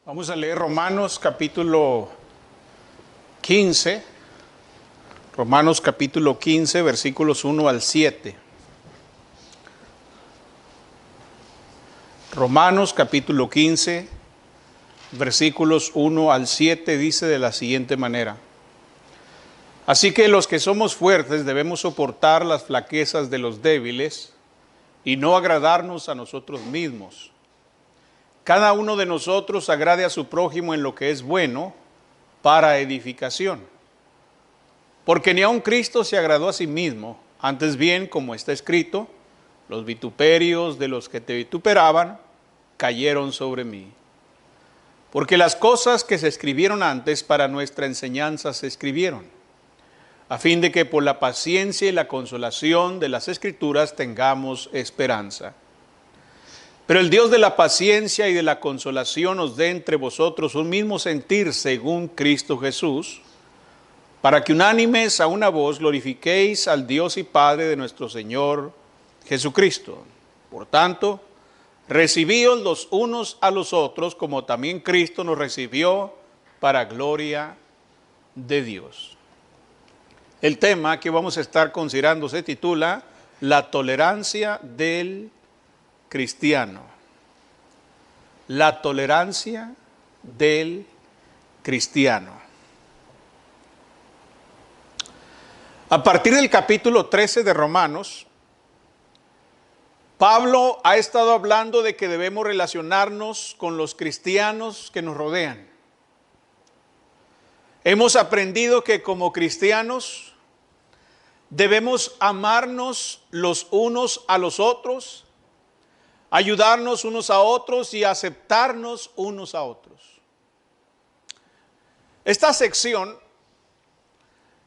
Vamos a leer Romanos capítulo 15. Romanos capítulo 15, versículos 1 al 7. Romanos capítulo 15, versículos 1 al 7 dice de la siguiente manera: Así que los que somos fuertes debemos soportar las flaquezas de los débiles y no agradarnos a nosotros mismos. Cada uno de nosotros agrade a su prójimo en lo que es bueno para edificación. Porque ni aun Cristo se agradó a sí mismo, antes bien, como está escrito, los vituperios de los que te vituperaban cayeron sobre mí. Porque las cosas que se escribieron antes para nuestra enseñanza se escribieron, a fin de que por la paciencia y la consolación de las Escrituras tengamos esperanza. Pero el Dios de la paciencia y de la consolación os dé entre vosotros un mismo sentir según Cristo Jesús, para que unánimes a una voz glorifiquéis al Dios y Padre de nuestro Señor Jesucristo. Por tanto, recibíos los unos a los otros, como también Cristo nos recibió para gloria de Dios. El tema que vamos a estar considerando se titula La tolerancia del cristiano. La tolerancia del cristiano. A partir del capítulo 13 de Romanos, Pablo ha estado hablando de que debemos relacionarnos con los cristianos que nos rodean. Hemos aprendido que como cristianos debemos amarnos los unos a los otros, ayudarnos unos a otros y aceptarnos unos a otros. Esta sección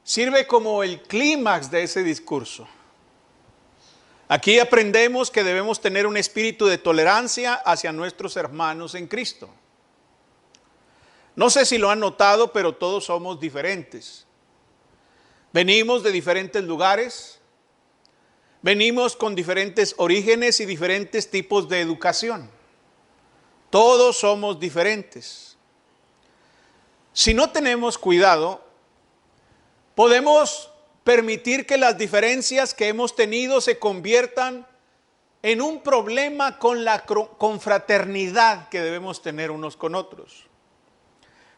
sirve como el clímax de ese discurso. Aquí aprendemos que debemos tener un espíritu de tolerancia hacia nuestros hermanos en Cristo. No sé si lo han notado, pero todos somos diferentes. Venimos de diferentes lugares. Venimos con diferentes orígenes y diferentes tipos de educación. Todos somos diferentes. Si no tenemos cuidado, podemos permitir que las diferencias que hemos tenido se conviertan en un problema con la confraternidad que debemos tener unos con otros.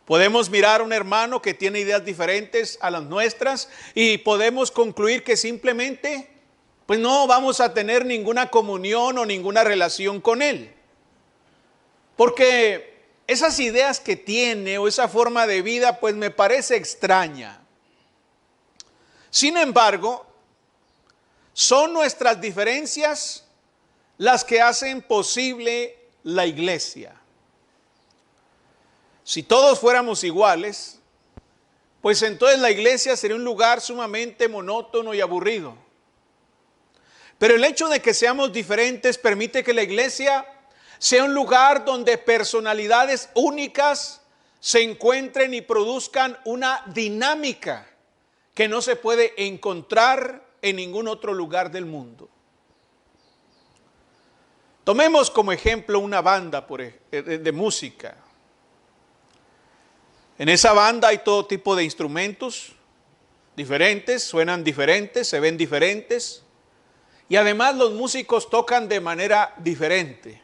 Podemos mirar a un hermano que tiene ideas diferentes a las nuestras y podemos concluir que simplemente pues no vamos a tener ninguna comunión o ninguna relación con él. Porque esas ideas que tiene o esa forma de vida pues me parece extraña. Sin embargo, son nuestras diferencias las que hacen posible la iglesia. Si todos fuéramos iguales, pues entonces la iglesia sería un lugar sumamente monótono y aburrido. Pero el hecho de que seamos diferentes permite que la iglesia sea un lugar donde personalidades únicas se encuentren y produzcan una dinámica que no se puede encontrar en ningún otro lugar del mundo. Tomemos como ejemplo una banda de música. En esa banda hay todo tipo de instrumentos diferentes, suenan diferentes, se ven diferentes. Y además los músicos tocan de manera diferente.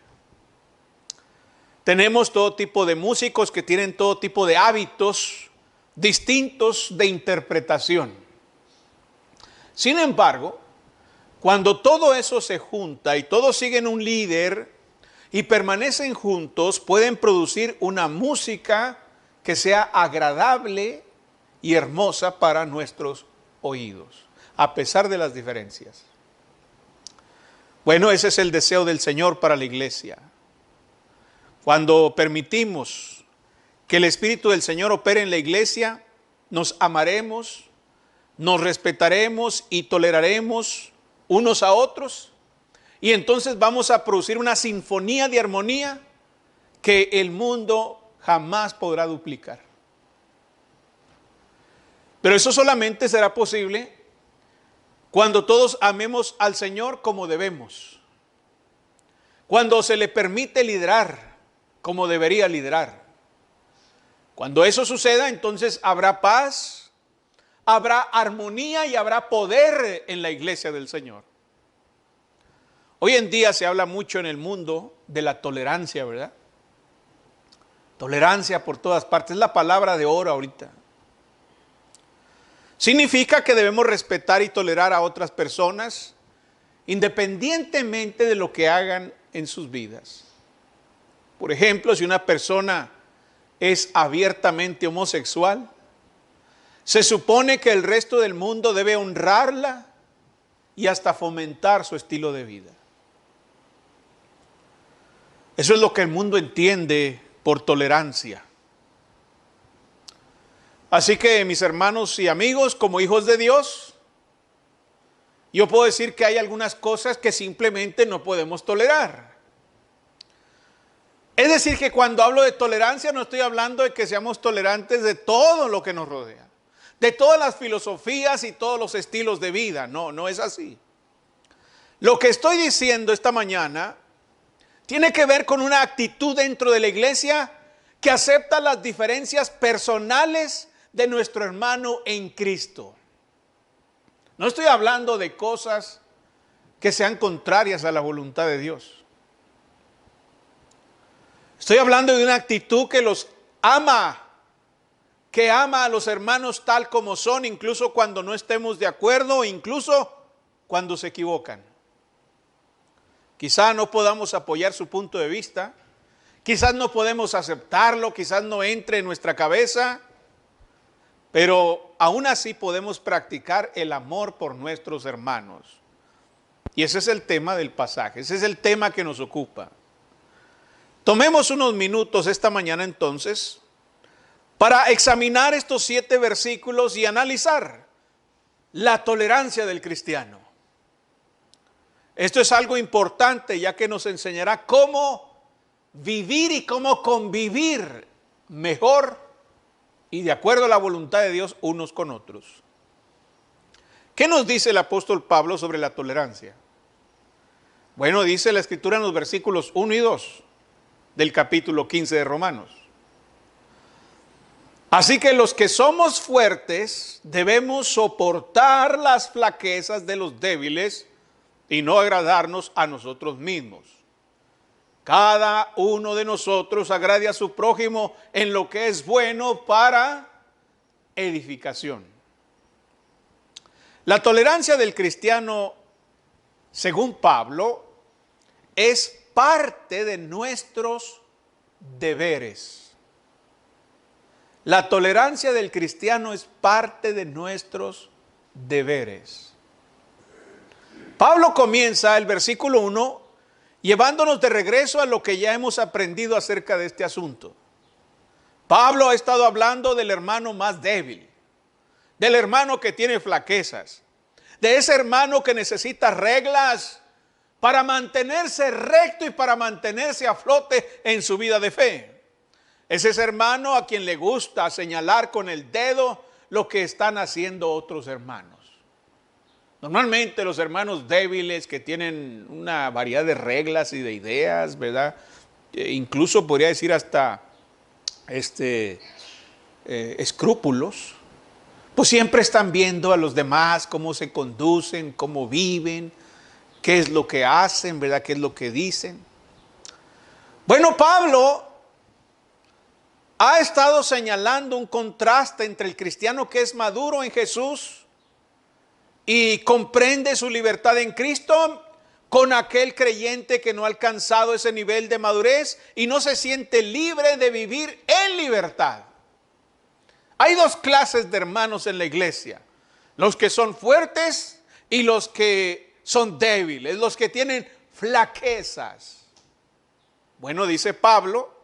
Tenemos todo tipo de músicos que tienen todo tipo de hábitos distintos de interpretación. Sin embargo, cuando todo eso se junta y todos siguen un líder y permanecen juntos, pueden producir una música que sea agradable y hermosa para nuestros oídos, a pesar de las diferencias. Bueno, ese es el deseo del Señor para la iglesia. Cuando permitimos que el Espíritu del Señor opere en la iglesia, nos amaremos, nos respetaremos y toleraremos unos a otros. Y entonces vamos a producir una sinfonía de armonía que el mundo jamás podrá duplicar. Pero eso solamente será posible cuando todos amemos al Señor como debemos. Cuando se le permite liderar como debería liderar. Cuando eso suceda, entonces habrá paz, habrá armonía y habrá poder en la iglesia del Señor. Hoy en día se habla mucho en el mundo de la tolerancia, ¿verdad? Tolerancia por todas partes, es la palabra de oro ahorita. Significa que debemos respetar y tolerar a otras personas independientemente de lo que hagan en sus vidas. Por ejemplo, si una persona es abiertamente homosexual, se supone que el resto del mundo debe honrarla y hasta fomentar su estilo de vida. Eso es lo que el mundo entiende por tolerancia. Así que, mis hermanos y amigos, como hijos de Dios, yo puedo decir que hay algunas cosas que simplemente no podemos tolerar. Es decir, que cuando hablo de tolerancia no estoy hablando de que seamos tolerantes de todo lo que nos rodea, de todas las filosofías y todos los estilos de vida. No, no es así. Lo que estoy diciendo esta mañana tiene que ver con una actitud dentro de la iglesia que acepta las diferencias personales de nuestro hermano en Cristo. No estoy hablando de cosas que sean contrarias a la voluntad de Dios. Estoy hablando de una actitud que los ama, que ama a los hermanos tal como son, incluso cuando no estemos de acuerdo, incluso cuando se equivocan. Quizá no podamos apoyar su punto de vista, quizás no podemos aceptarlo, quizás no entre en nuestra cabeza, pero aún así podemos practicar el amor por nuestros hermanos. Y ese es el tema del pasaje, ese es el tema que nos ocupa. Tomemos unos minutos esta mañana entonces para examinar estos 7 versículos y analizar la tolerancia del cristiano. Esto es algo importante, ya que nos enseñará cómo vivir y cómo convivir mejor y de acuerdo a la voluntad de Dios unos con otros. ¿Qué nos dice el apóstol Pablo sobre la tolerancia? Bueno, dice la Escritura en los versículos 1 y 2 del capítulo 15 de Romanos. Así que los que somos fuertes debemos soportar las flaquezas de los débiles y no agradarnos a nosotros mismos. Cada uno de nosotros agrade a su prójimo en lo que es bueno para edificación. La tolerancia del cristiano, según Pablo, es parte de nuestros deberes. La tolerancia del cristiano es parte de nuestros deberes. Pablo comienza el versículo 1 llevándonos de regreso a lo que ya hemos aprendido acerca de este asunto. Pablo ha estado hablando del hermano más débil, del hermano que tiene flaquezas, de ese hermano que necesita reglas para mantenerse recto y para mantenerse a flote en su vida de fe. Es ese hermano a quien le gusta señalar con el dedo lo que están haciendo otros hermanos. Normalmente los hermanos débiles que tienen una variedad de reglas y de ideas, ¿verdad? Incluso podría decir hasta escrúpulos, pues siempre están viendo a los demás cómo se conducen, cómo viven, qué es lo que hacen, ¿verdad? ¿Qué es lo que dicen? Bueno, Pablo ha estado señalando un contraste entre el cristiano que es maduro en Jesús y comprende su libertad en Cristo con aquel creyente que no ha alcanzado ese nivel de madurez y no se siente libre de vivir en libertad. Hay 2 clases de hermanos en la iglesia: los que son fuertes y los que son débiles, los que tienen flaquezas. Bueno, dice Pablo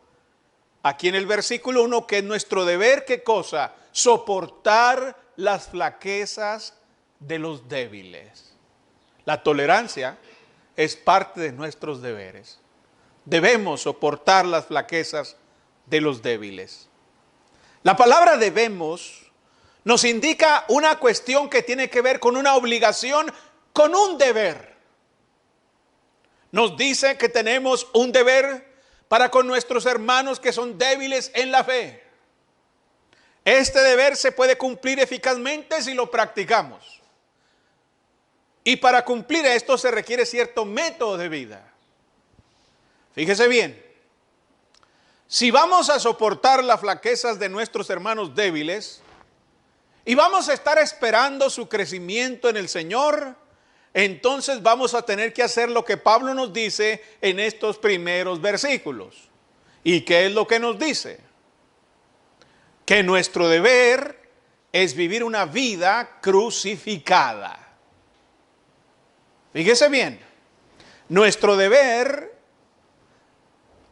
aquí en el versículo 1 que es nuestro deber, ¿qué cosa? Soportar las flaquezas de los débiles. La tolerancia es parte de nuestros deberes. Debemos soportar las flaquezas de los débiles. La palabra debemos nos indica una cuestión que tiene que ver con una obligación, con un deber. Nos dice que tenemos un deber para con nuestros hermanos que son débiles en la fe. Este deber se puede cumplir eficazmente si lo practicamos. Y para cumplir esto se requiere cierto método de vida. Fíjese bien, si vamos a soportar las flaquezas de nuestros hermanos débiles y vamos a estar esperando su crecimiento en el Señor, entonces vamos a tener que hacer lo que Pablo nos dice en estos primeros versículos. ¿Y qué es lo que nos dice? Que nuestro deber es vivir una vida crucificada. Fíjese bien, nuestro deber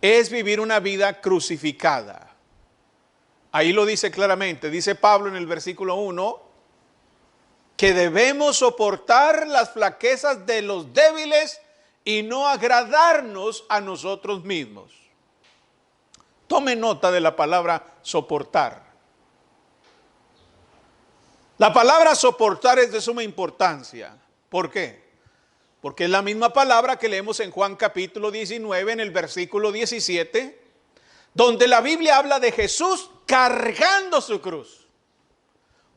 es vivir una vida crucificada. Ahí lo dice claramente, dice Pablo en el versículo 1, que debemos soportar las flaquezas de los débiles y no agradarnos a nosotros mismos. Tome nota de la palabra soportar. La palabra soportar es de suma importancia. ¿Por qué? Porque es la misma palabra que leemos en Juan capítulo 19 en el versículo 17, donde la Biblia habla de Jesús cargando su cruz.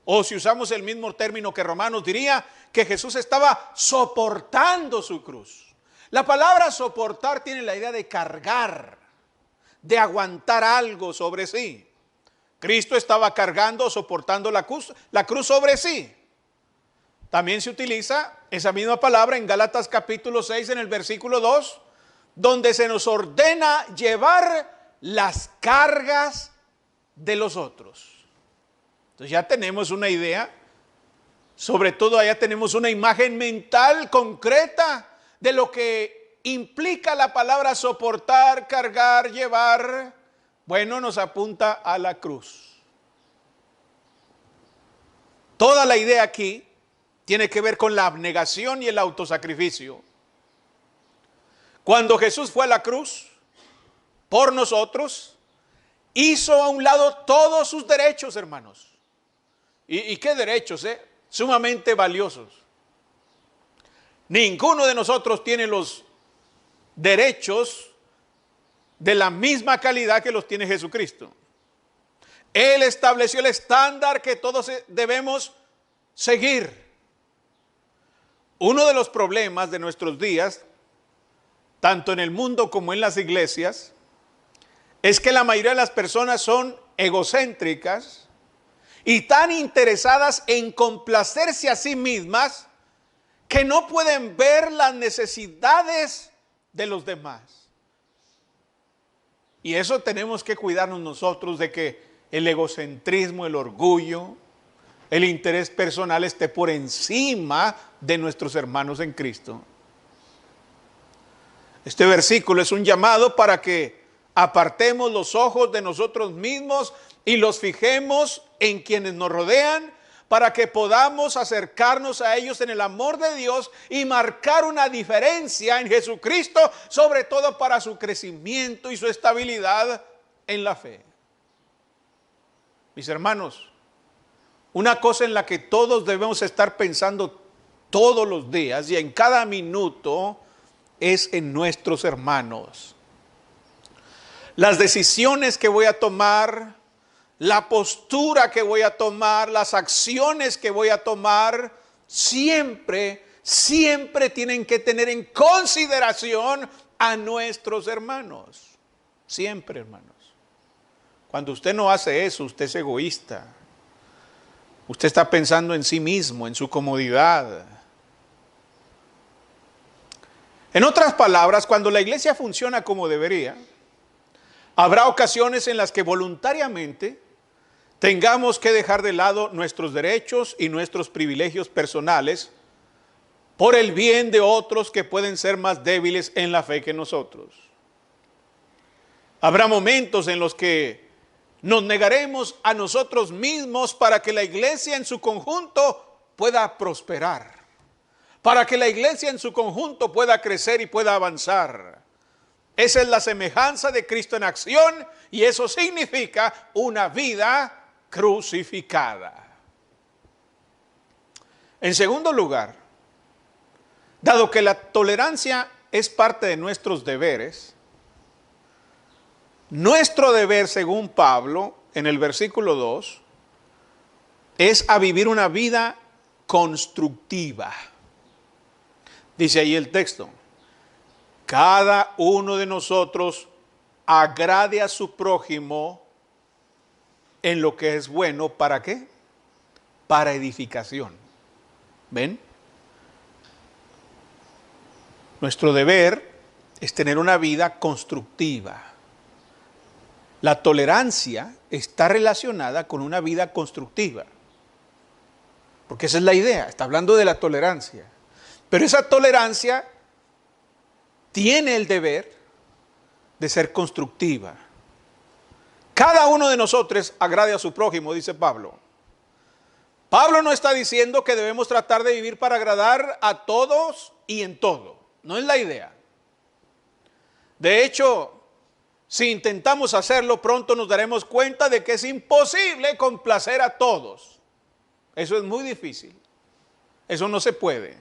O si usamos el mismo término que Romanos, diría que Jesús estaba soportando su cruz. La palabra soportar tiene la idea de cargar, de aguantar algo sobre sí. Cristo estaba cargando, soportando la cruz sobre sí. También se utiliza esa misma palabra en Gálatas capítulo 6 en el versículo 2, donde se nos ordena llevar las cargas de los otros. Entonces ya tenemos una idea, sobre todo allá tenemos una imagen mental concreta de lo que implica la palabra soportar, cargar, llevar. Bueno, nos apunta a la cruz. Toda la idea aquí tiene que ver con la abnegación y el autosacrificio. Cuando Jesús fue a la cruz por nosotros, hizo a un lado todos sus derechos, hermanos. ¿Y qué derechos? Sumamente valiosos. Ninguno de nosotros tiene los derechos de la misma calidad que los tiene Jesucristo. Él estableció el estándar que todos debemos seguir. Uno de los problemas de nuestros días, tanto en el mundo como en las iglesias, es que la mayoría de las personas son egocéntricas y tan interesadas en complacerse a sí mismas que no pueden ver las necesidades de los demás. Y eso tenemos que cuidarnos nosotros de que el egocentrismo, el orgullo, el interés personal esté por encima de nuestros hermanos en Cristo. Este versículo es un llamado para que apartemos los ojos de nosotros mismos y los fijemos en quienes nos rodean, para que podamos acercarnos a ellos en el amor de Dios y marcar una diferencia en Jesucristo, sobre todo para su crecimiento y su estabilidad en la fe. Mis hermanos, una cosa en la que todos debemos estar pensando todos los días y en cada minuto es en nuestros hermanos. Las decisiones que voy a tomar, la postura que voy a tomar, las acciones que voy a tomar, siempre tienen que tener en consideración a nuestros hermanos. Siempre, hermanos. Cuando usted no hace eso, usted es egoísta. Usted está pensando en sí mismo, en su comodidad. En otras palabras, cuando la iglesia funciona como debería, habrá ocasiones en las que voluntariamente tengamos que dejar de lado nuestros derechos y nuestros privilegios personales por el bien de otros que pueden ser más débiles en la fe que nosotros. Habrá momentos en los que nos negaremos a nosotros mismos para que la iglesia en su conjunto pueda prosperar, para que la iglesia en su conjunto pueda crecer y pueda avanzar. Esa es la semejanza de Cristo en acción, y eso significa una vida crucificada. En segundo lugar, dado que la tolerancia es parte de nuestros deberes, nuestro deber, según Pablo, en el versículo 2, es a vivir una vida constructiva. Dice ahí el texto, cada uno de nosotros agrade a su prójimo en lo que es bueno. ¿Para qué? Para edificación. ¿Ven? Nuestro deber es tener una vida constructiva. La tolerancia está relacionada con una vida constructiva. Porque esa es la idea, está hablando de la tolerancia. Pero esa tolerancia tiene el deber de ser constructiva. Cada uno de nosotros agrade a su prójimo, dice Pablo. Pablo no está diciendo que debemos tratar de vivir para agradar a todos y en todo. No es la idea. De hecho, si intentamos hacerlo, pronto nos daremos cuenta de que es imposible complacer a todos. Eso es muy difícil. Eso no se puede.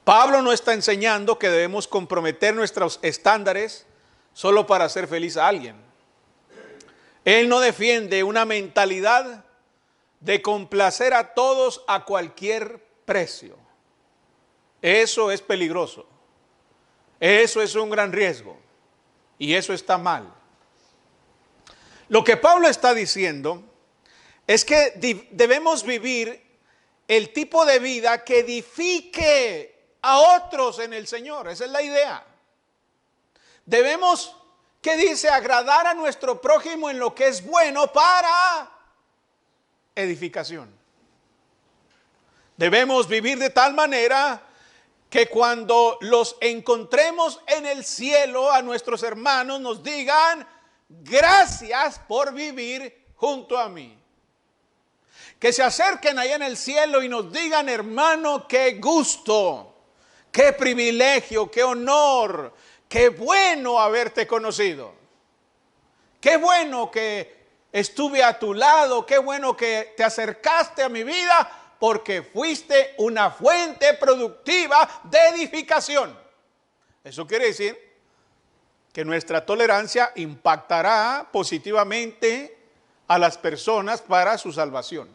Pablo no está enseñando que debemos comprometer nuestros estándares solo para hacer feliz a alguien. Él no defiende una mentalidad de complacer a todos a cualquier precio. Eso es peligroso. Eso es un gran riesgo. Y eso está mal. Lo que Pablo está diciendo es que debemos vivir el tipo de vida que edifique a otros en el Señor. Esa es la idea. Debemos, ¿qué dice? Agradar a nuestro prójimo en lo que es bueno para edificación. Debemos vivir de tal manera que cuando los encontremos en el cielo a nuestros hermanos nos digan, gracias por vivir junto a mí. Que se acerquen allá en el cielo y nos digan, hermano, qué gusto, qué privilegio, qué honor, qué bueno haberte conocido. Qué bueno que estuve a tu lado, qué bueno que te acercaste a mi vida, porque fuiste una fuente productiva de edificación. Eso quiere decir que nuestra tolerancia impactará positivamente a las personas para su salvación.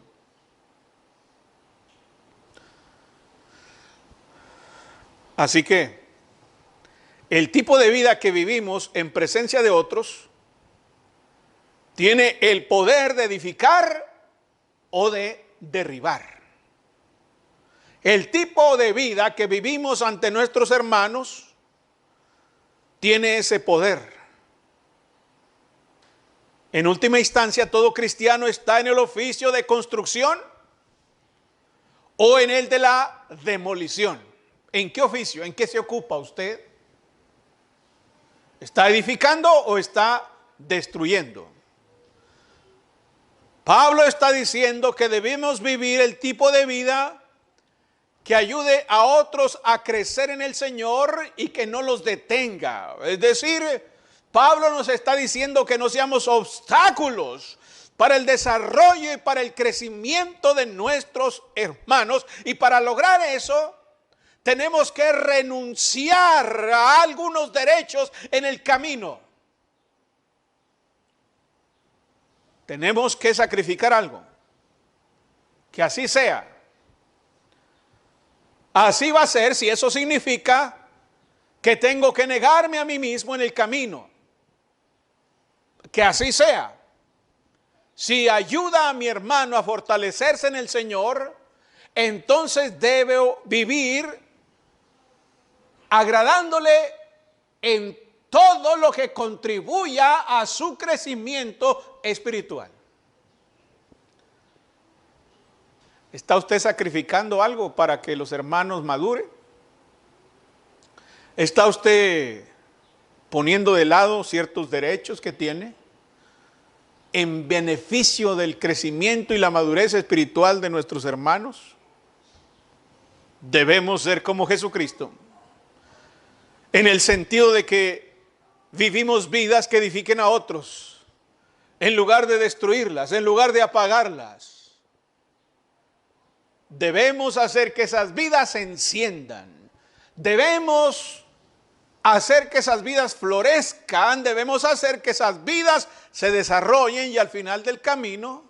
Así que el tipo de vida que vivimos en presencia de otros tiene el poder de edificar o de derribar. El tipo de vida que vivimos ante nuestros hermanos tiene ese poder. En última instancia, todo cristiano está en el oficio de construcción o en el de la demolición. ¿En qué oficio? ¿En qué se ocupa usted? ¿Está edificando o está destruyendo? Pablo está diciendo que debemos vivir el tipo de vida que ayude a otros a crecer en el Señor y que no los detenga. Es decir, Pablo nos está diciendo que no seamos obstáculos para el desarrollo y para el crecimiento de nuestros hermanos. Y para lograr eso, tenemos que renunciar a algunos derechos en el camino. Tenemos que sacrificar algo. Que así sea. Así va a ser si eso significa que tengo que negarme a mí mismo en el camino. Que así sea. Si ayuda a mi hermano a fortalecerse en el Señor, entonces debo vivir agradándole en todo lo que contribuya a su crecimiento espiritual. ¿Está usted sacrificando algo para que los hermanos maduren? ¿Está usted poniendo de lado ciertos derechos que tiene en beneficio del crecimiento y la madurez espiritual de nuestros hermanos? Debemos ser como Jesucristo, en el sentido de que vivimos vidas que edifiquen a otros, en lugar de destruirlas, en lugar de apagarlas. Debemos hacer que esas vidas se enciendan. Debemos hacer que esas vidas florezcan. Debemos hacer que esas vidas se desarrollen y al final del camino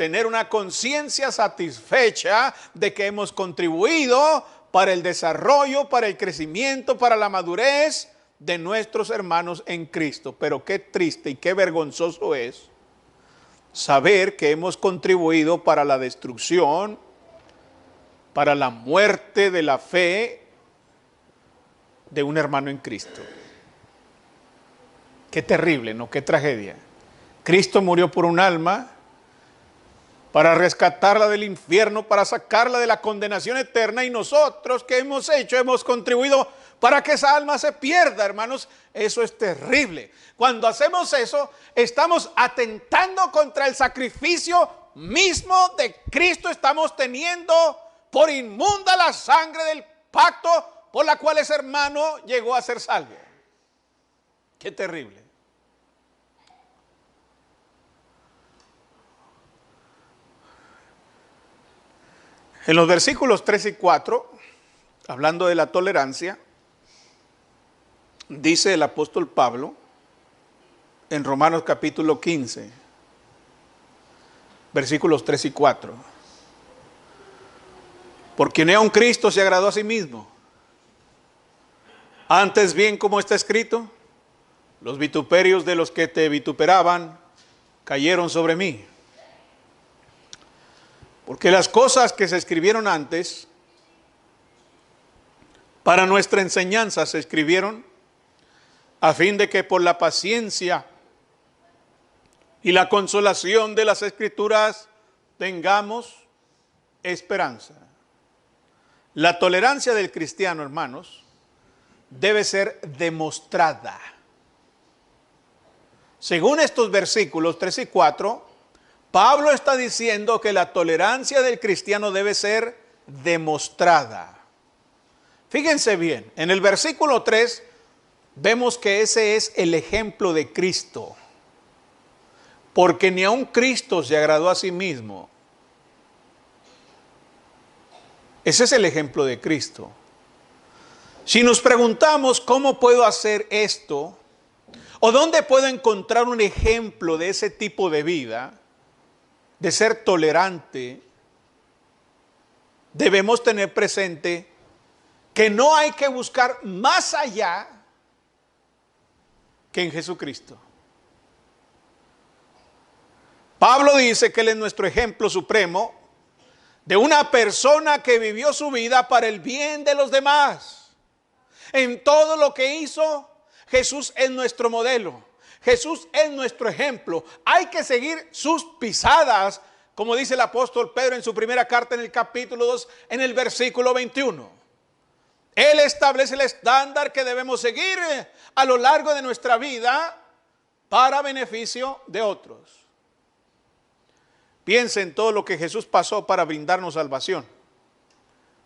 tener una conciencia satisfecha de que hemos contribuido para el desarrollo, para el crecimiento, para la madurez de nuestros hermanos en Cristo. Pero qué triste y qué vergonzoso es saber que hemos contribuido para la destrucción, para la muerte de la fe de un hermano en Cristo. Qué terrible, ¿no? Qué tragedia. Cristo murió por un alma para rescatarla del infierno, para sacarla de la condenación eterna, y nosotros, ¿qué hemos hecho? Hemos contribuido para que esa alma se pierda, hermanos. Eso es terrible. Cuando hacemos eso, estamos atentando contra el sacrificio mismo de Cristo. Estamos teniendo por inmunda la sangre del pacto por la cual ese hermano llegó a ser salvo. Qué terrible. En los versículos 3 y 4, hablando de la tolerancia, dice el apóstol Pablo en Romanos capítulo 15, versículos 3 y 4. Porque ni aun Cristo se agradó a sí mismo. Antes bien, como está escrito, los vituperios de los que te vituperaban cayeron sobre mí. Porque las cosas que se escribieron antes, para nuestra enseñanza se escribieron, a fin de que por la paciencia y la consolación de las Escrituras tengamos esperanza. La tolerancia del cristiano, hermanos, debe ser demostrada. Según estos versículos 3 y 4, Pablo está diciendo que la tolerancia del cristiano debe ser demostrada. Fíjense bien, en el versículo 3 vemos que ese es el ejemplo de Cristo. Porque ni aun Cristo se agradó a sí mismo. Ese es el ejemplo de Cristo. Si nos preguntamos cómo puedo hacer esto, o dónde puedo encontrar un ejemplo de ese tipo de vida, de ser tolerante, debemos tener presente que no hay que buscar más allá que en Jesucristo. Pablo dice que Él es nuestro ejemplo supremo de una persona que vivió su vida para el bien de los demás. En todo lo que hizo, Jesús es nuestro modelo. Jesús es nuestro ejemplo. Hay que seguir sus pisadas, como dice el apóstol Pedro en su primera carta en el capítulo 2, en el versículo 21. Él establece el estándar que debemos seguir a lo largo de nuestra vida para beneficio de otros. Piense en todo lo que Jesús pasó para brindarnos salvación.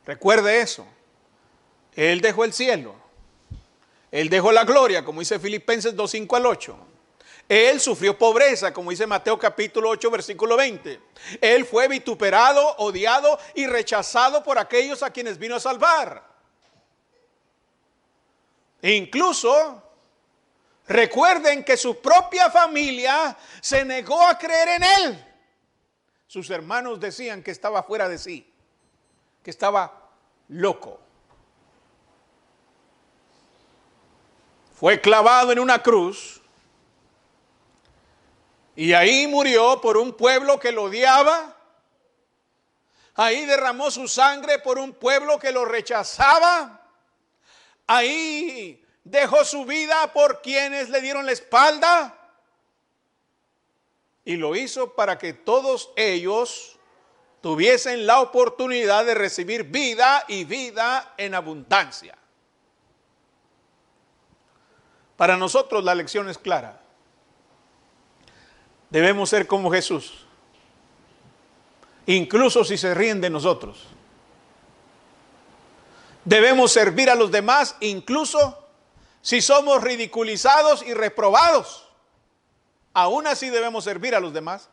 Recuerde eso. Él dejó el cielo. Él dejó la gloria, como dice Filipenses 2, 5 al 8. Él sufrió pobreza, como dice Mateo capítulo 8, versículo 20. Él fue vituperado, odiado y rechazado por aquellos a quienes vino a salvar. E incluso, recuerden que su propia familia se negó a creer en Él. Sus hermanos decían que estaba fuera de sí, que estaba loco. Fue clavado en una cruz y ahí murió por un pueblo que lo odiaba. Ahí derramó su sangre por un pueblo que lo rechazaba. Ahí dejó su vida por quienes le dieron la espalda. Y lo hizo para que todos ellos tuviesen la oportunidad de recibir vida y vida en abundancia. Para nosotros la lección es clara. Debemos ser como Jesús, incluso si se ríen de nosotros. Debemos servir a los demás, incluso si somos ridiculizados y reprobados. Aún así debemos servir a los demás.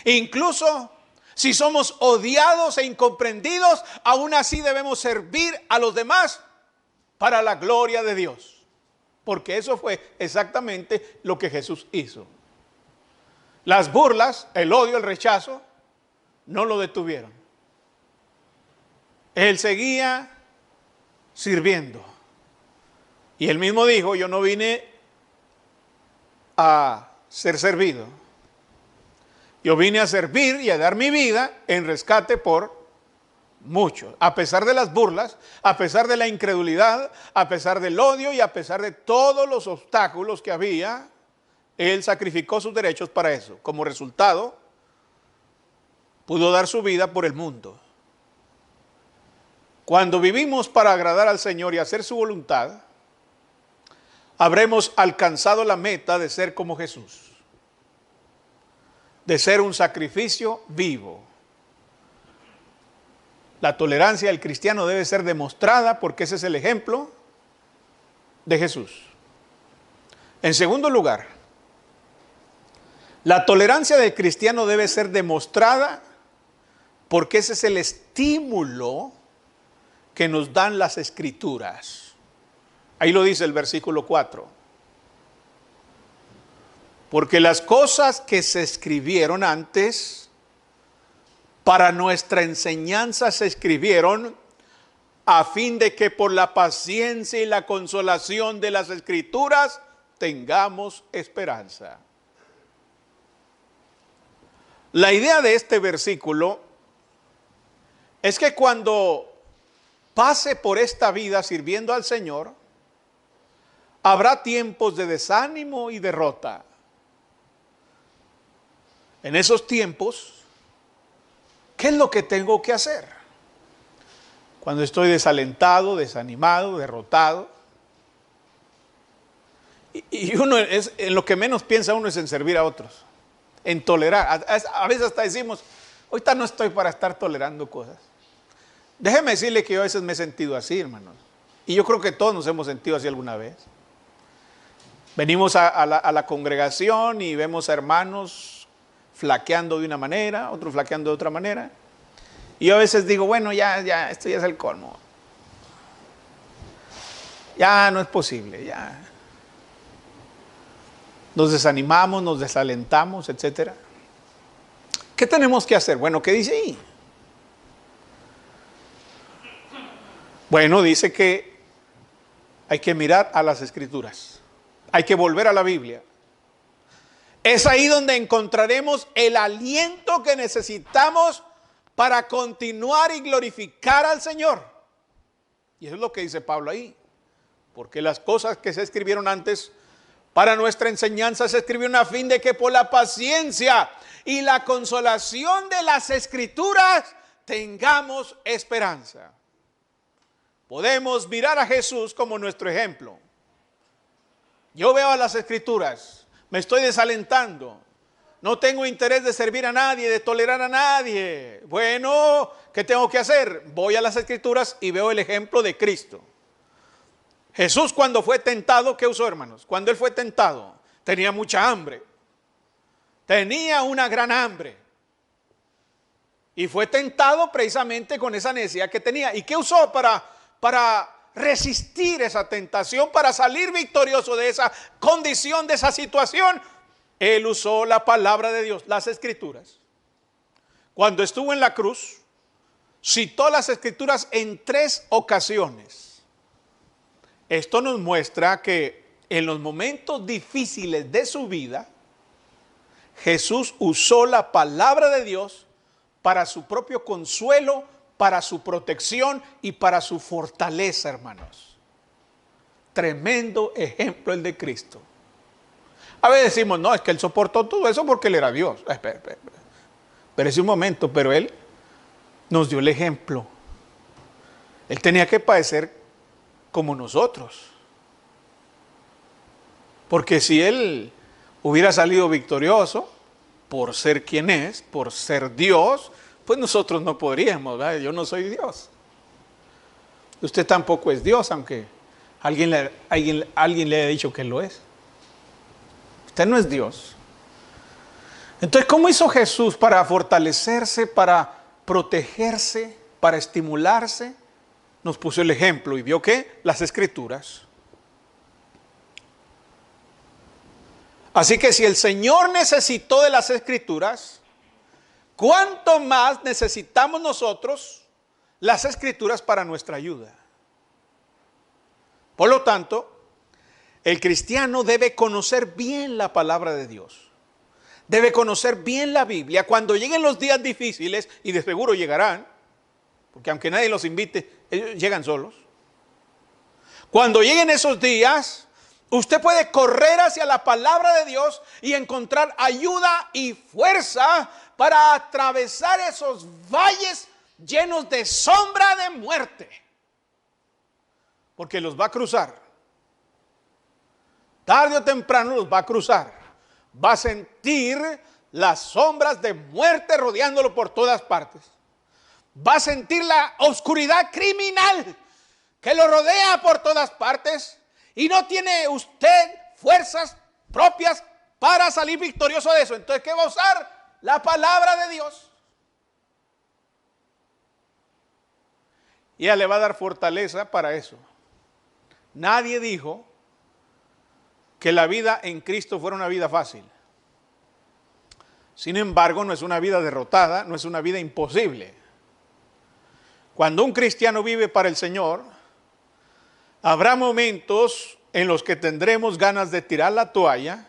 Incluso si somos odiados e incomprendidos, aún así debemos servir a los demás para la gloria de Dios. Porque eso fue exactamente lo que Jesús hizo. Las burlas, el odio, el rechazo, no lo detuvieron. Él seguía sirviendo. Y él mismo dijo, yo no vine a ser servido. Yo vine a servir y a dar mi vida en rescate por muchos. A pesar de las burlas, a pesar de la incredulidad, a pesar del odio y a pesar de todos los obstáculos que había, él sacrificó sus derechos para eso. Como resultado, pudo dar su vida por el mundo. Cuando vivimos para agradar al Señor y hacer su voluntad, habremos alcanzado la meta de ser como Jesús, de ser un sacrificio vivo. La tolerancia del cristiano debe ser demostrada porque ese es el ejemplo de Jesús. En segundo lugar, la tolerancia del cristiano debe ser demostrada porque ese es el estímulo que nos dan las Escrituras. Ahí lo dice el versículo 4. Porque las cosas que se escribieron antes, para nuestra enseñanza se escribieron, a fin de que por la paciencia y la consolación de las Escrituras tengamos esperanza. La idea de este versículo es que cuando pase por esta vida sirviendo al Señor, habrá tiempos de desánimo y derrota. En esos tiempos, ¿qué es lo que tengo que hacer? Cuando estoy desalentado, desanimado, derrotado. Y uno es, en lo que menos piensa uno es en servir a otros, en tolerar. A veces hasta decimos, ahorita no estoy para estar tolerando cosas. Déjeme decirle que yo a veces me he sentido así, hermanos. Y yo creo que todos nos hemos sentido así alguna vez. Venimos a la congregación y vemos a hermanos flaqueando de una manera, otros flaqueando de otra manera. Y yo a veces digo, bueno, ya, esto ya es el colmo. Ya no es posible, ya. Nos desanimamos, nos desalentamos, etc. ¿Qué tenemos que hacer? Bueno, ¿qué dice ahí? Bueno, dice que hay que mirar a las Escrituras. Hay que volver a la Biblia. Es ahí donde encontraremos el aliento que necesitamos para continuar y glorificar al Señor. Y eso es lo que dice Pablo ahí. Porque las cosas que se escribieron antes para nuestra enseñanza se escribieron a fin de que por la paciencia y la consolación de las Escrituras tengamos esperanza. Podemos mirar a Jesús como nuestro ejemplo. Yo veo a las Escrituras, me estoy desalentando, no tengo interés de servir a nadie, de tolerar a nadie. Bueno, ¿qué tengo que hacer? Voy a las Escrituras y veo el ejemplo de Cristo. Jesús cuando fue tentado, ¿qué usó, hermanos? Cuando Él fue tentado, tenía mucha hambre. Tenía una gran hambre. Y fue tentado precisamente con esa necesidad que tenía. ¿Y qué usó para resistir esa tentación, para salir victorioso de esa condición, de esa situación? Él usó la palabra de Dios, las Escrituras. Cuando estuvo en la cruz, citó las Escrituras en 3 ocasiones. Esto nos muestra que en los momentos difíciles de su vida, Jesús usó la palabra de Dios para su propio consuelo, para su protección y para su fortaleza, hermanos. Tremendo ejemplo el de Cristo. A veces decimos, no, es que Él soportó todo eso porque Él era Dios. Pero es un momento, pero Él nos dio el ejemplo. Él tenía que padecer como nosotros. Porque si Él hubiera salido victorioso por ser quien es, por ser Dios, pues nosotros no podríamos, ¿verdad? Yo no soy Dios. Usted tampoco es Dios, aunque alguien le haya dicho que lo es. Usted no es Dios. Entonces, ¿cómo hizo Jesús para fortalecerse, para protegerse, para estimularse? Nos puso el ejemplo y vio que las Escrituras. Así que si el Señor necesitó de las Escrituras, ¿cuánto más necesitamos nosotros las Escrituras para nuestra ayuda? Por lo tanto, el cristiano debe conocer bien la palabra de Dios. Debe conocer bien la Biblia. Cuando lleguen los días difíciles, y de seguro llegarán, porque aunque nadie los invite, ellos llegan solos. Cuando lleguen esos días, usted puede correr hacia la palabra de Dios y encontrar ayuda y fuerza para atravesar esos valles llenos de sombra de muerte. Porque los va a cruzar. Tarde o temprano los va a cruzar. Va a sentir las sombras de muerte rodeándolo por todas partes. Va a sentir la oscuridad criminal que lo rodea por todas partes. Y no tiene usted fuerzas propias para salir victorioso de eso. Entonces, ¿qué va a usar? La palabra de Dios. Y ella le va a dar fortaleza para eso. Nadie dijo que la vida en Cristo fuera una vida fácil. Sin embargo, no es una vida derrotada, no es una vida imposible. Cuando un cristiano vive para el Señor, habrá momentos en los que tendremos ganas de tirar la toalla,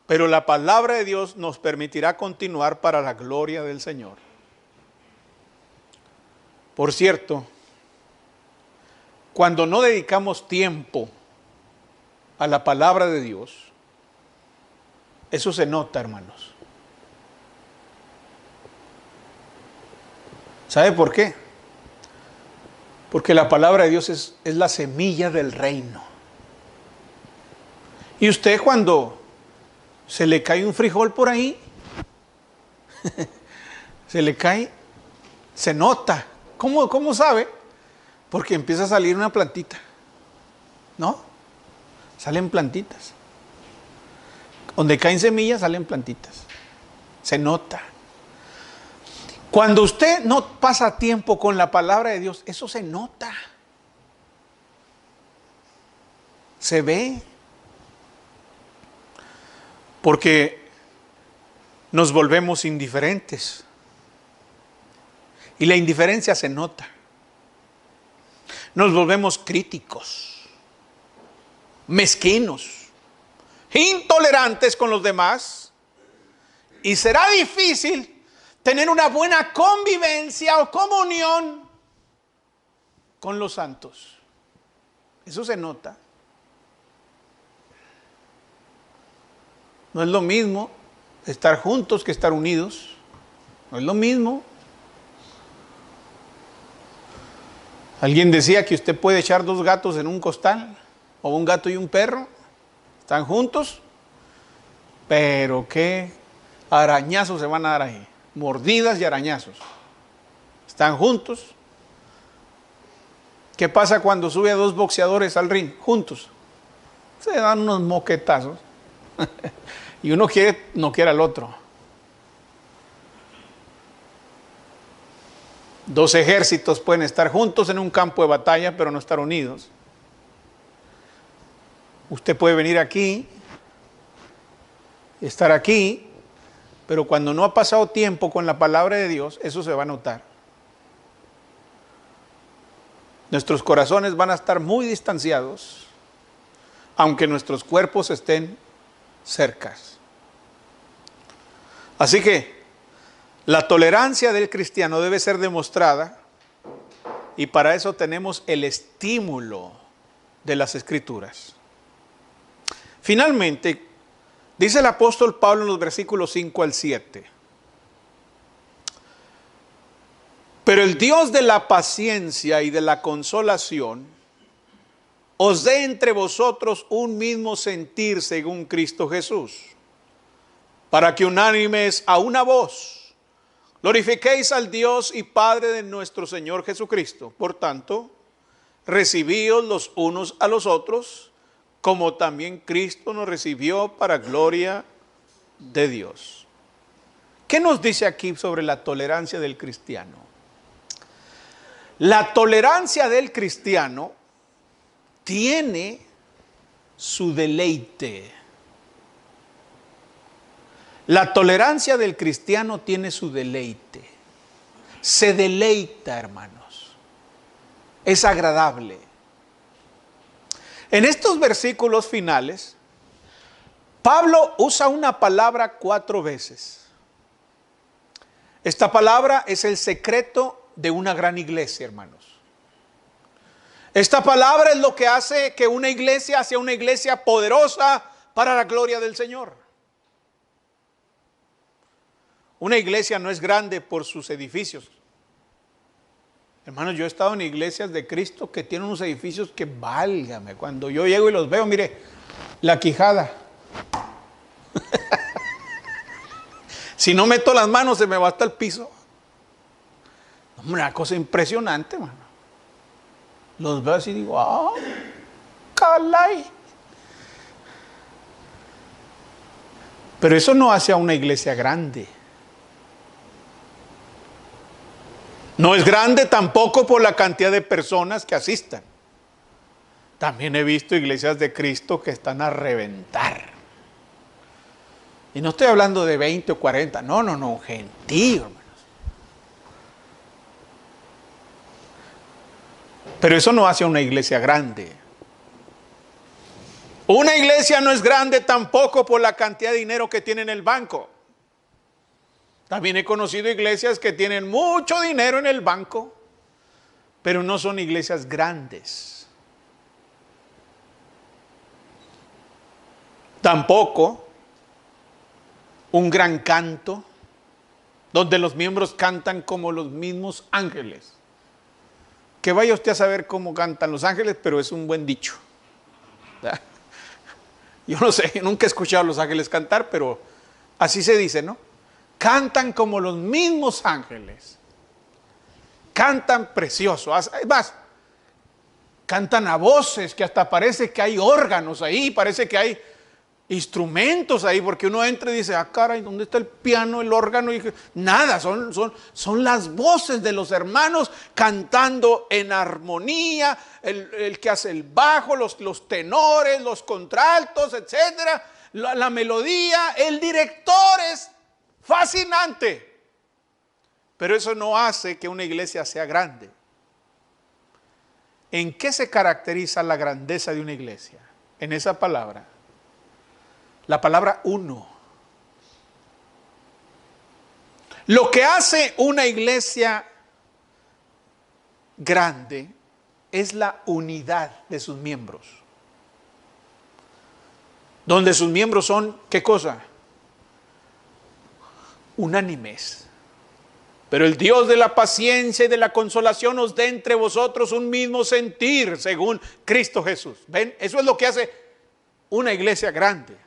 pero la palabra de Dios nos permitirá continuar para la gloria del Señor. Por cierto, cuando no dedicamos tiempo a la palabra de Dios, eso se nota, hermanos. ¿Sabe por qué? Porque la palabra de Dios es la semilla del reino. Y usted cuando se le cae un frijol por ahí, se le cae, se nota. ¿Cómo sabe? Porque empieza a salir una plantita, ¿no? Salen plantitas. Donde caen semillas salen plantitas. Se nota. Cuando usted no pasa tiempo con la palabra de Dios, eso se nota. Se ve. Porque nos volvemos indiferentes. Y la indiferencia se nota. Nos volvemos críticos, mezquinos, intolerantes con los demás. Y será difícil tener una buena convivencia o comunión con los santos. Eso se nota. No es lo mismo estar juntos que estar unidos. No es lo mismo. Alguien decía que usted puede echar dos gatos en un costal, o un gato y un perro. Están juntos, pero qué arañazos se van a dar ahí. Mordidas y arañazos. Están juntos. ¿Qué pasa cuando sube a dos boxeadores al ring? Juntos. Se dan unos moquetazos. Y uno no quiere al otro. Dos ejércitos pueden estar juntos en un campo de batalla, pero no estar unidos. Usted puede venir aquí, estar aquí, pero cuando no ha pasado tiempo con la palabra de Dios, eso se va a notar. Nuestros corazones van a estar muy distanciados, aunque nuestros cuerpos estén cercas. Así que la tolerancia del cristiano debe ser demostrada, y para eso tenemos el estímulo de las Escrituras. Finalmente, dice el apóstol Pablo en los versículos 5 al 7: pero el Dios de la paciencia y de la consolación os dé entre vosotros un mismo sentir según Cristo Jesús, para que unánimes a una voz glorifiquéis al Dios y Padre de nuestro Señor Jesucristo. Por tanto, recibíos los unos a los otros, como también Cristo nos recibió para gloria de Dios. ¿Qué nos dice aquí sobre la tolerancia del cristiano? La tolerancia del cristiano tiene su deleite La tolerancia del cristiano tiene su deleite. Se deleita, hermanos. Es agradable. En estos versículos finales, Pablo usa una palabra 4 veces. Esta palabra es el secreto de una gran iglesia, hermanos. Esta palabra es lo que hace que una iglesia sea una iglesia poderosa para la gloria del Señor. Una iglesia no es grande por sus edificios. Hermanos, yo he estado en iglesias de Cristo que tienen unos edificios que válgame. Cuando yo llego y los veo, mire, la quijada. Si no meto las manos se me va hasta el piso. Una cosa impresionante, hermano. Los veo así y digo, ¡ah! ¡Calay! Pero eso no hace a una iglesia grande. No es grande tampoco por la cantidad de personas que asistan. También he visto iglesias de Cristo que están a reventar. Y no estoy hablando de 20 o 40, no, gentío, hermanos. Pero eso no hace a una iglesia grande. Una iglesia no es grande tampoco por la cantidad de dinero que tiene en el banco. También he conocido iglesias que tienen mucho dinero en el banco, pero no son iglesias grandes. Tampoco un gran canto, donde los miembros cantan como los mismos ángeles. Que vaya usted a saber cómo cantan los ángeles, pero es un buen dicho. ¿Verdad? Yo no sé, nunca he escuchado a los ángeles cantar, pero así se dice, ¿no? Cantan como los mismos ángeles. Cantan precioso. Además, cantan a voces que hasta parece que hay órganos ahí, parece que hay instrumentos ahí, porque uno entra y dice, ah, caray, ¿dónde está el piano, el órgano? Y nada, son las voces de los hermanos cantando en armonía, el que hace el bajo, los tenores, los contraltos, etcétera, la melodía, el director es fascinante. Pero eso no hace que una iglesia sea grande. ¿En qué se caracteriza la grandeza de una iglesia? En esa palabra. La palabra uno. Lo que hace una iglesia grande es la unidad de sus miembros. Donde sus miembros son, ¿qué cosa? Unánimes. Pero el Dios de la paciencia y de la consolación os dé entre vosotros un mismo sentir según Cristo Jesús. ¿Ven? Eso es lo que hace una iglesia grande.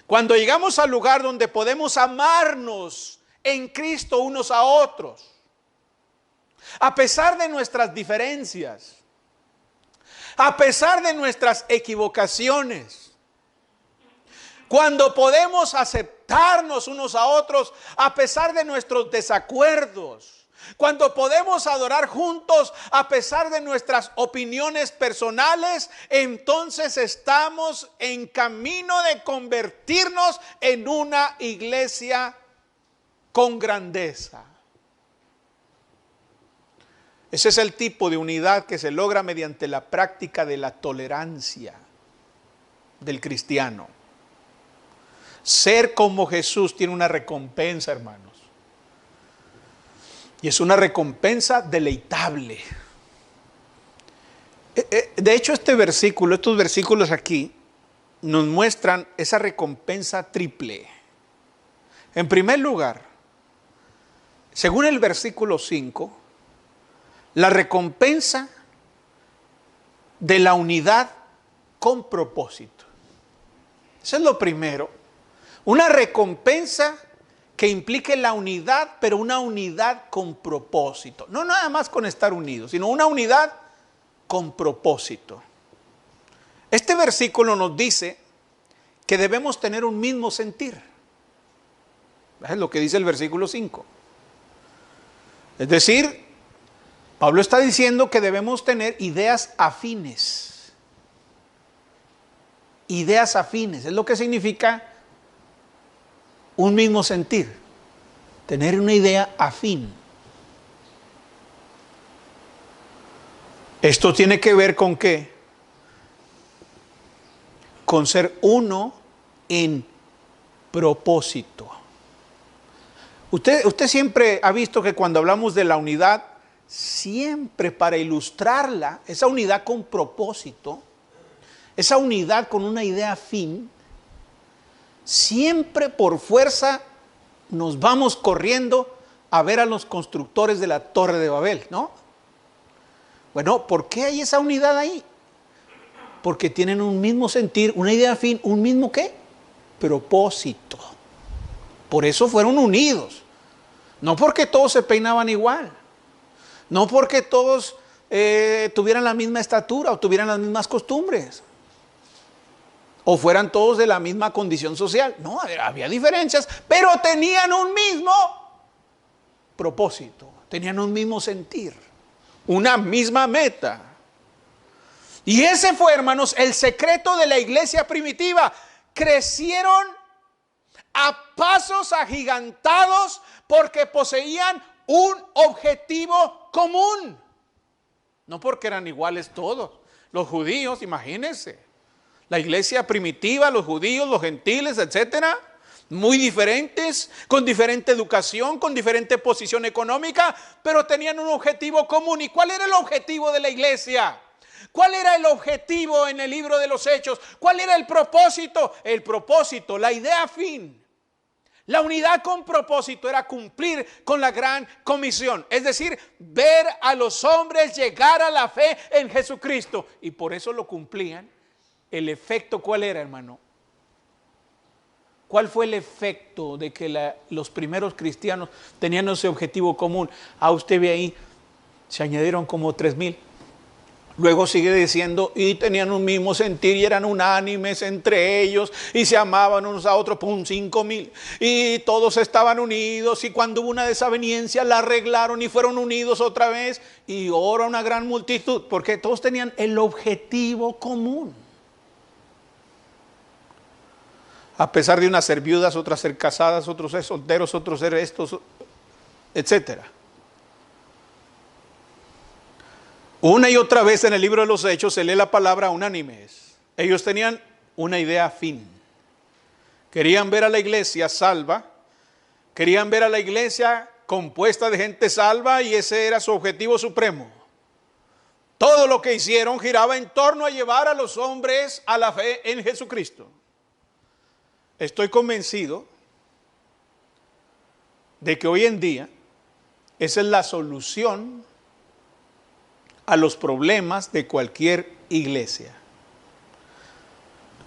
Cuando llegamos al lugar donde podemos amarnos en Cristo unos a otros, a pesar de nuestras diferencias, a pesar de nuestras equivocaciones, cuando podemos aceptarnos unos a otros a pesar de nuestros desacuerdos, cuando podemos adorar juntos a pesar de nuestras opiniones personales, entonces estamos en camino de convertirnos en una iglesia con grandeza. Ese es el tipo de unidad que se logra mediante la práctica de la tolerancia del cristiano. Ser como Jesús tiene una recompensa, hermanos. Y es una recompensa deleitable. De hecho, estos versículos aquí, nos muestran esa recompensa triple. En primer lugar, según el versículo 5, la recompensa de la unidad con propósito. Eso es lo primero. Una recompensa que implique la unidad, pero una unidad con propósito. No nada más con estar unidos, sino una unidad con propósito. Este versículo nos dice que debemos tener un mismo sentir. Es lo que dice el versículo 5. Es decir, Pablo está diciendo que debemos tener ideas afines. Ideas afines, es lo que significa un mismo sentir, tener una idea afín. Esto tiene que ver con qué? Con ser uno en propósito. Usted siempre ha visto que cuando hablamos de la unidad, siempre para ilustrarla, esa unidad con propósito, esa unidad con una idea afín, siempre por fuerza nos vamos corriendo a ver a los constructores de la Torre de Babel, ¿no? Bueno, ¿por qué hay esa unidad ahí? Porque tienen un mismo sentir, una idea afín, un mismo ¿qué? Propósito. Por eso fueron unidos. No porque todos se peinaban igual. No porque todos tuvieran la misma estatura o tuvieran las mismas costumbres. O fueran todos de la misma condición social. No, había diferencias, pero tenían un mismo propósito. Tenían un mismo sentir. Una misma meta. Y ese fue, hermanos, el secreto de la iglesia primitiva. Crecieron a pasos agigantados porque poseían un objetivo común. No porque eran iguales todos. Los judíos, imagínense. La iglesia primitiva, los judíos, los gentiles, etcétera, muy diferentes, con diferente educación, con diferente posición económica, pero tenían un objetivo común. ¿Y cuál era el objetivo de la iglesia? ¿Cuál era el objetivo en el libro de los Hechos? ¿Cuál era el propósito? El propósito, la idea fin. La unidad con propósito era cumplir con la gran comisión. Es decir, ver a los hombres llegar a la fe en Jesucristo. Y por eso lo cumplían. ¿El efecto cuál era, hermano? ¿Cuál fue el efecto de que los primeros cristianos tenían ese objetivo común? Usted ve ahí, se añadieron como 3,000. Luego sigue diciendo, y tenían un mismo sentir y eran unánimes entre ellos y se amaban unos a otros, 5,000. Y todos estaban unidos y cuando hubo una desaveniencia la arreglaron y fueron unidos otra vez y ahora una gran multitud, porque todos tenían el objetivo común. A pesar de unas ser viudas, otras ser casadas, otros ser solteros, otros ser estos, etcétera. Una y otra vez en el libro de los Hechos se lee la palabra unánimes. Ellos tenían una idea afín. Querían ver a la iglesia salva, querían ver a la iglesia compuesta de gente salva y ese era su objetivo supremo. Todo lo que hicieron giraba en torno a llevar a los hombres a la fe en Jesucristo. Estoy convencido de que hoy en día esa es la solución a los problemas de cualquier iglesia.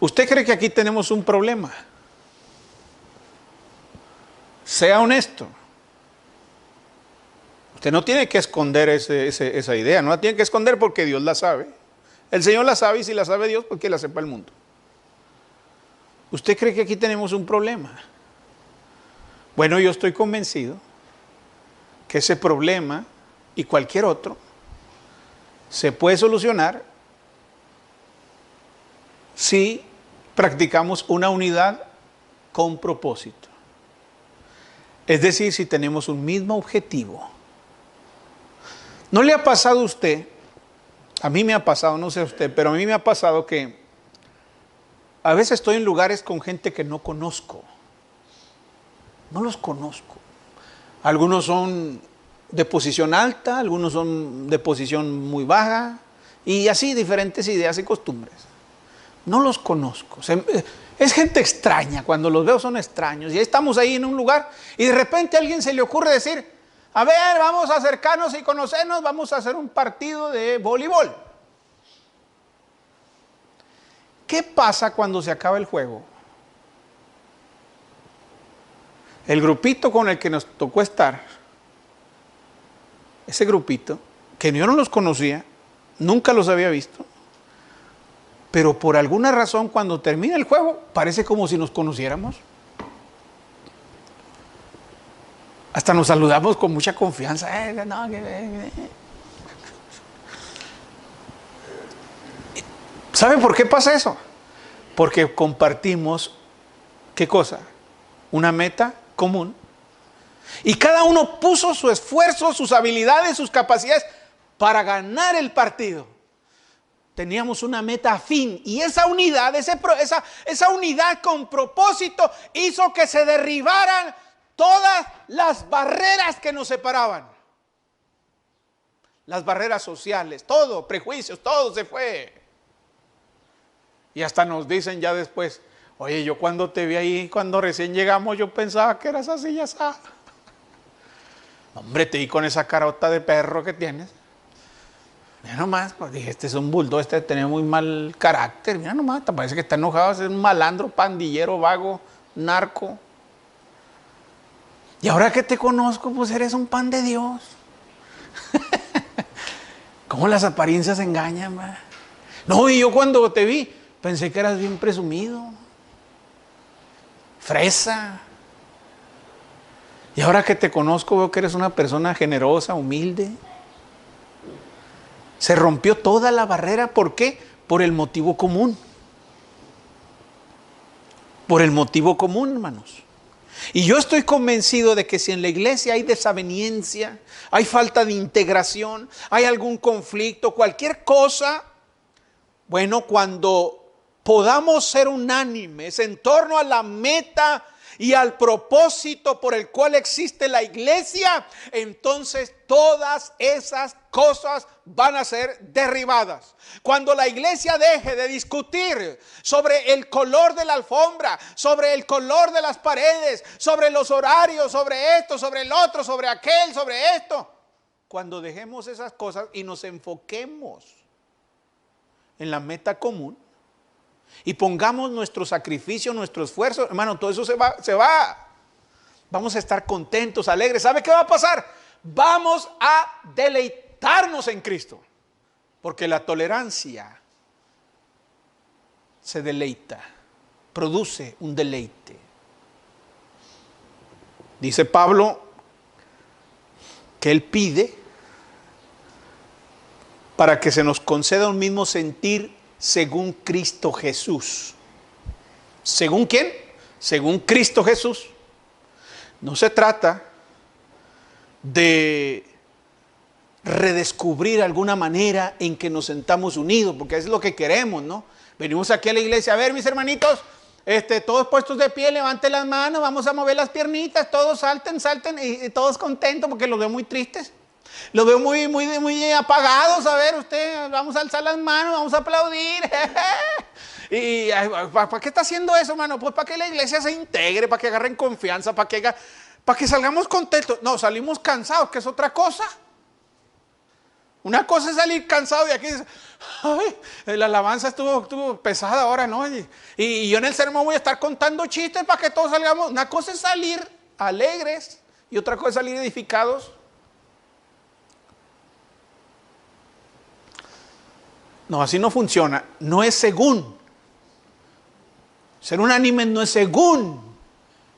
¿Usted cree que aquí tenemos un problema? Sea honesto. Usted no tiene que esconder esa idea, no la tiene que esconder porque Dios la sabe. El Señor la sabe y si la sabe Dios, pues que la sepa el mundo. ¿Usted cree que aquí tenemos un problema? Bueno, yo estoy convencido que ese problema y cualquier otro se puede solucionar si practicamos una unidad con propósito. Es decir, si tenemos un mismo objetivo. ¿No le ha pasado a usted? A mí me ha pasado, no sé a usted, pero a mí me ha pasado que a veces estoy en lugares con gente que no conozco. No los conozco. Algunos son de posición alta, algunos son de posición muy baja, y así diferentes ideas y costumbres. No los conozco. Es gente extraña, cuando los veo son extraños. Y estamos ahí en un lugar y de repente a alguien se le ocurre decir, a ver, vamos a acercarnos y conocernos, vamos a hacer un partido de voleibol. ¿Qué pasa cuando se acaba el juego? El grupito con el que nos tocó estar, ese grupito, que yo no los conocía, nunca los había visto, pero por alguna razón cuando termina el juego, parece como si nos conociéramos. Hasta nos saludamos con mucha confianza. ¿Saben por qué pasa eso? Porque compartimos, ¿qué cosa? una meta común. Y cada uno puso su esfuerzo, sus habilidades, sus capacidades para ganar el partido. Teníamos una meta afín y esa unidad, esa unidad con propósito hizo que se derribaran todas las barreras que nos separaban. Las barreras sociales, todo, prejuicios, todo se fue. Y hasta nos dicen ya después, oye, yo cuando te vi ahí, cuando recién llegamos, yo pensaba que eras así, ya está. Hombre, te vi con esa carota de perro que tienes. Mira nomás, pues dije, este es un bulldog, este tiene muy mal carácter. Mira nomás, te parece que está enojado, es un malandro, pandillero, vago, narco. Y ahora que te conozco, pues eres un pan de Dios. ¿Cómo las apariencias engañan, man? No, y yo cuando te vi, pensé que eras bien presumido. Fresa. Y ahora que te conozco, veo que eres una persona generosa, humilde. Se rompió toda la barrera. ¿Por qué? Por el motivo común. Por el motivo común, hermanos. Y yo estoy convencido de que si en la iglesia hay desaveniencia, hay falta de integración, hay algún conflicto, cualquier cosa, bueno, cuando podamos ser unánimes en torno a la meta y al propósito por el cual existe la iglesia, entonces todas esas cosas van a ser derribadas. Cuando la iglesia deje de discutir sobre el color de la alfombra, sobre el color de las paredes, sobre los horarios, sobre esto, sobre el otro, sobre aquel, sobre esto, cuando dejemos esas cosas y nos enfoquemos en la meta común, y pongamos nuestro sacrificio, nuestro esfuerzo, hermano, todo eso se va. Vamos a estar contentos, alegres. ¿Sabe qué va a pasar? Vamos a deleitarnos en Cristo. Porque la tolerancia se deleita, produce un deleite. Dice Pablo que él pide para que se nos conceda un mismo sentir según Cristo Jesús. ¿Según quién? Según Cristo Jesús. No se trata de redescubrir alguna manera en que nos sentamos unidos, porque es lo que queremos, ¿no? Venimos aquí a la iglesia, a ver, mis hermanitos, todos puestos de pie, levanten las manos, vamos a mover las piernitas, todos salten, y todos contentos, porque los veo muy tristes. Los veo muy apagados. A ver, usted, vamos a alzar las manos, vamos a aplaudir. ¿Y para qué está haciendo eso, hermano? Pues para que la iglesia se integre, para que agarren confianza, para que salgamos contentos. No, salimos cansados, que es otra cosa. Una cosa es salir cansado y aquí dice, ay, la alabanza estuvo pesada ahora, ¿no? Y yo en el sermón voy a estar contando chistes para que todos salgamos. Una cosa es salir alegres y otra cosa es salir edificados. No, así no funciona. No es según. Ser unánime no es según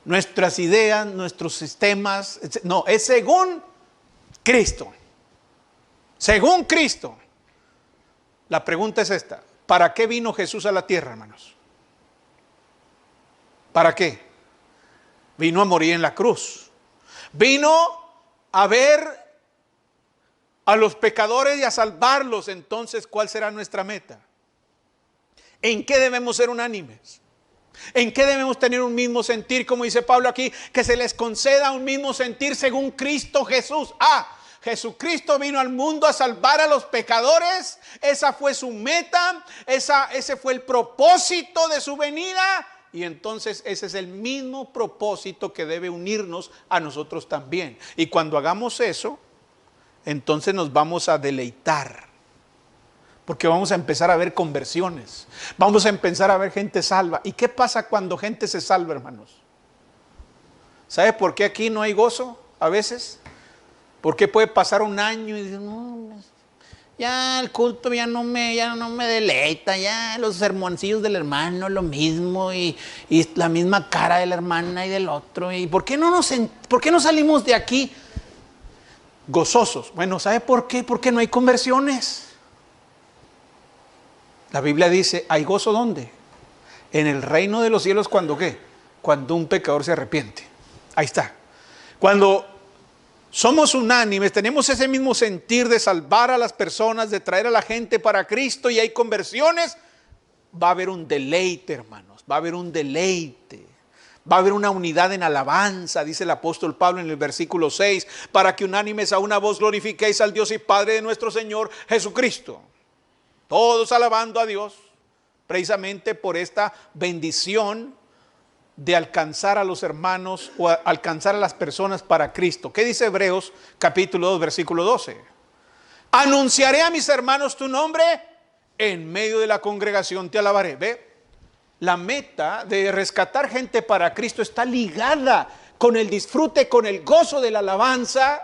nuestras ideas, nuestros sistemas. No, es según Cristo. Según Cristo. La pregunta es esta. ¿Para qué vino Jesús a la tierra, hermanos? ¿Para qué? Vino a morir en la cruz. Vino a ver a los pecadores y a salvarlos. Entonces, ¿cuál será nuestra meta? ¿En qué debemos ser unánimes? ¿En qué debemos tener un mismo sentir? Como dice Pablo aquí, que se les conceda un mismo sentir según Cristo Jesús. Jesucristo vino al mundo a salvar a los pecadores. Esa fue su meta. Ese fue el propósito de su venida. Y entonces ese es el mismo propósito que debe unirnos a nosotros también. Y cuando hagamos eso, entonces nos vamos a deleitar, porque vamos a empezar a ver conversiones, vamos a empezar a ver gente salva. ¿Y qué pasa cuando gente se salva, hermanos? ¿Sabe por qué aquí no hay gozo a veces? Porque puede pasar un año y decir, no, ya el culto ya no me deleita, ya los sermoncillos del hermano lo mismo y la misma cara de la hermana y del otro. ¿Y por qué no salimos de aquí gozosos? Bueno, ¿sabe por qué? Porque no hay conversiones. La Biblia dice, ¿hay gozo dónde? En el reino de los cielos, ¿cuando qué? Cuando un pecador se arrepiente. Ahí está. Cuando somos unánimes, tenemos ese mismo sentir de salvar a las personas, de traer a la gente para Cristo y hay conversiones, va a haber un deleite, hermanos, va a haber un deleite. Va a haber una unidad en alabanza, dice el apóstol Pablo en el versículo 6, para que unánimes a una voz glorifiquéis al Dios y Padre de nuestro Señor Jesucristo. Todos alabando a Dios, precisamente por esta bendición de alcanzar a los hermanos o alcanzar a las personas para Cristo. ¿Qué dice Hebreos capítulo 2, versículo 12? Anunciaré a mis hermanos tu nombre, en medio de la congregación te alabaré. ¿Ve? La meta de rescatar gente para Cristo está ligada con el disfrute, con el gozo de la alabanza.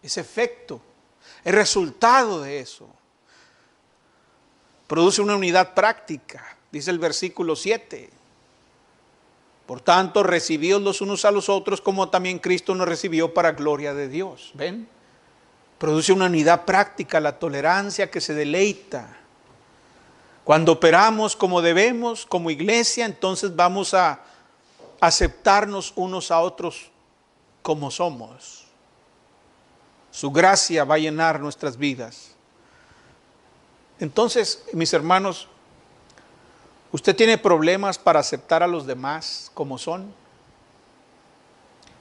Ese efecto, el resultado de eso, produce una unidad práctica. Dice el versículo 7. Por tanto, recibíos los unos a los otros como también Cristo nos recibió para gloria de Dios. ¿Ven? Produce una unidad práctica, la tolerancia que se deleita. Cuando operamos como debemos, como iglesia, entonces vamos a aceptarnos unos a otros como somos. Su gracia va a llenar nuestras vidas. Entonces, mis hermanos, ¿usted tiene problemas para aceptar a los demás como son?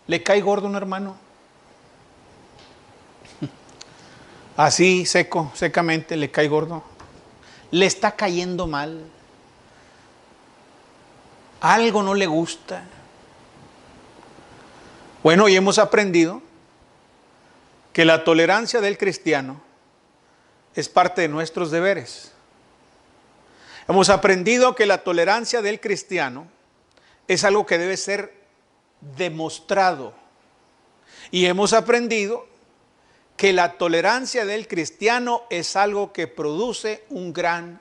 ¿Le cae gordo un hermano? Así, secamente, ¿le cae gordo? ¿Le está cayendo mal? ¿Algo no le gusta? Bueno, y hemos aprendido que la tolerancia del cristiano es parte de nuestros deberes. Hemos aprendido que la tolerancia del cristiano es algo que debe ser demostrado. Y hemos aprendido que la tolerancia del cristiano es algo que produce un gran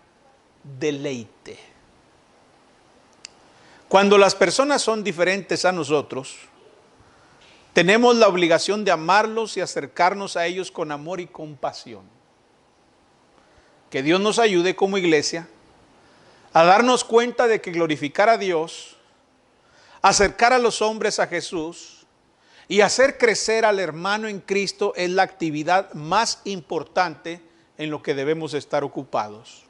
deleite. Cuando las personas son diferentes a nosotros, tenemos la obligación de amarlos y acercarnos a ellos con amor y compasión. Que Dios nos ayude como iglesia a darnos cuenta de que glorificar a Dios, acercar a los hombres a Jesús y hacer crecer al hermano en Cristo es la actividad más importante en lo que debemos estar ocupados.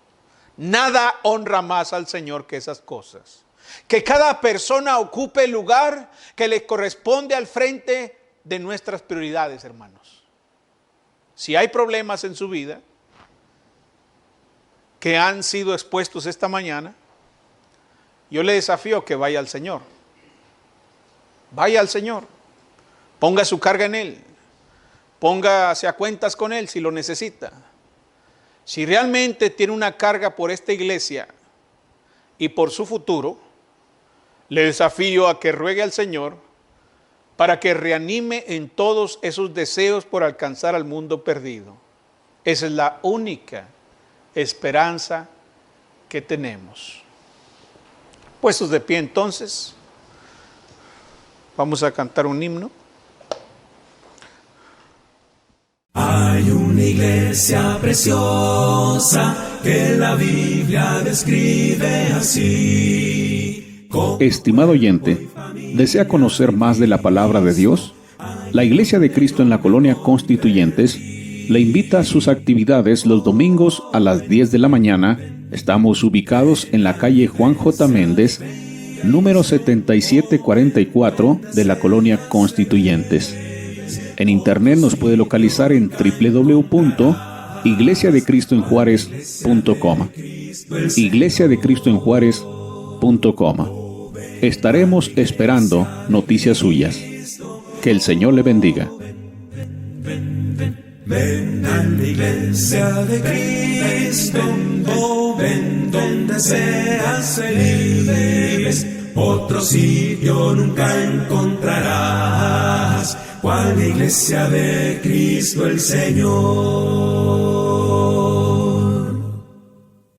Nada honra más al Señor que esas cosas. Que cada persona ocupe el lugar que le corresponde al frente de nuestras prioridades, hermanos. Si hay problemas en su vida que han sido expuestos esta mañana, yo le desafío que vaya al Señor. Vaya al Señor. Ponga su carga en Él. Póngase a cuentas con Él si lo necesita. Si realmente tiene una carga por esta iglesia y por su futuro, le desafío a que ruegue al Señor para que reanime en todos esos deseos por alcanzar al mundo perdido. Esa es la única esperanza que tenemos. Puestos de pie entonces, vamos a cantar un himno. Hay una iglesia preciosa que la Biblia describe así. Estimado oyente, ¿desea conocer más de la palabra de Dios? La Iglesia de Cristo en la Colonia Constituyentes le invita a sus actividades los domingos a las 10 de la mañana. Estamos ubicados en la calle Juan J. Méndez, número 7744 de la Colonia Constituyentes. En internet nos puede localizar en www.iglesiadecristoenjuarez.com. iglesiadecristoenjuarez.com. Estaremos esperando noticias suyas. Que el Señor le bendiga. Ven a la iglesia de Cristo, ven donde seas feliz. Otro sitio nunca encontrarás, cual la iglesia de Cristo el Señor.